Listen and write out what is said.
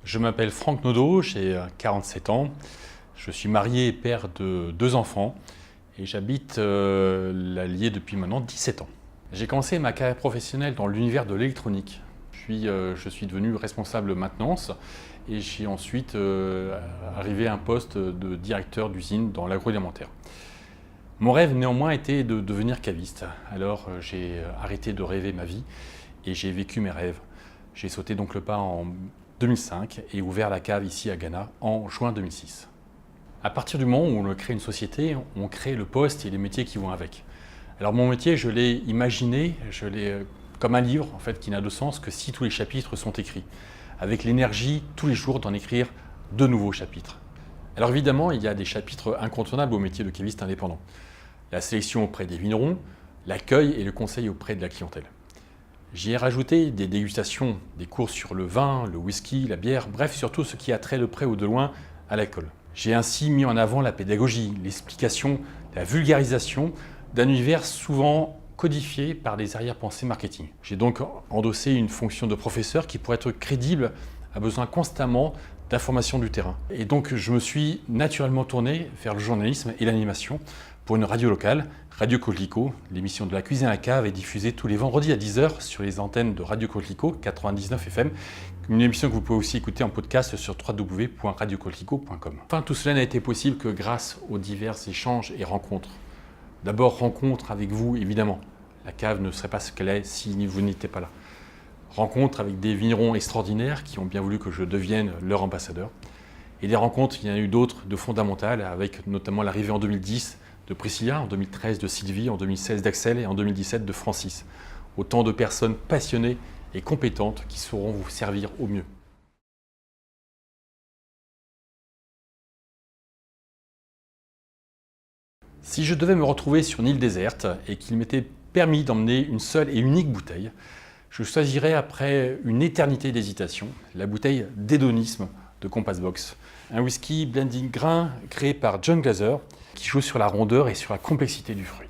Je m'appelle Franck Naudot, j'ai 47 ans. Je suis marié et père de 2 enfants et j'habite l'Allier depuis maintenant 17 ans. J'ai commencé ma carrière professionnelle dans l'univers de l'électronique. Puis je suis devenu responsable maintenance et j'ai ensuite arrivé à un poste de directeur d'usine dans l'agroalimentaire. Mon rêve néanmoins était de devenir caviste. Alors j'ai arrêté de rêver ma vie et j'ai vécu mes rêves. J'ai sauté donc le pas en 2005 et ouvert la cave ici à Ghana en juin 2006. À partir du moment où on crée une société, on crée le poste et les métiers qui vont avec. Alors mon métier, je l'ai imaginé, comme un livre en fait, qui n'a de sens que si tous les chapitres sont écrits, avec l'énergie tous les jours d'en écrire de nouveaux chapitres. Alors évidemment, il y a des chapitres incontournables au métier de caviste indépendant. La sélection auprès des vignerons, l'accueil et le conseil auprès de la clientèle. J'y ai rajouté des dégustations, des cours sur le vin, le whisky, la bière, bref, surtout ce qui a trait de près ou de loin à l'alcool. J'ai ainsi mis en avant la pédagogie, l'explication, la vulgarisation d'un univers souvent codifié par des arrière-pensées marketing. J'ai donc endossé une fonction de professeur qui, pour être crédible, a besoin constamment d'informations du terrain. Et donc je me suis naturellement tourné vers le journalisme et l'animation pour une radio locale, Radio Coquelicot. L'émission de la cuisine à la cave est diffusée tous les vendredis à 10 h sur les antennes de Radio Coquelicot 99 FM. Une émission que vous pouvez aussi écouter en podcast sur www.radiocoquelicot.com. Enfin, tout cela n'a été possible que grâce aux divers échanges et rencontres. D'abord, rencontre avec vous, évidemment. La cave ne serait pas ce qu'elle est si vous n'étiez pas là. Rencontres avec des vignerons extraordinaires qui ont bien voulu que je devienne leur ambassadeur. Et des rencontres, il y en a eu d'autres de fondamentales, avec notamment l'arrivée en 2010 de Priscilla, en 2013 de Sylvie, en 2016 d'Axel et en 2017 de Francis. Autant de personnes passionnées et compétentes qui sauront vous servir au mieux. Si je devais me retrouver sur une île déserte et qu'il m'était permis d'emmener une seule et unique bouteille, je choisirais après une éternité d'hésitation la bouteille d'hédonisme de Compass Box. Un whisky blending grain créé par John Glaser qui joue sur la rondeur et sur la complexité du fruit.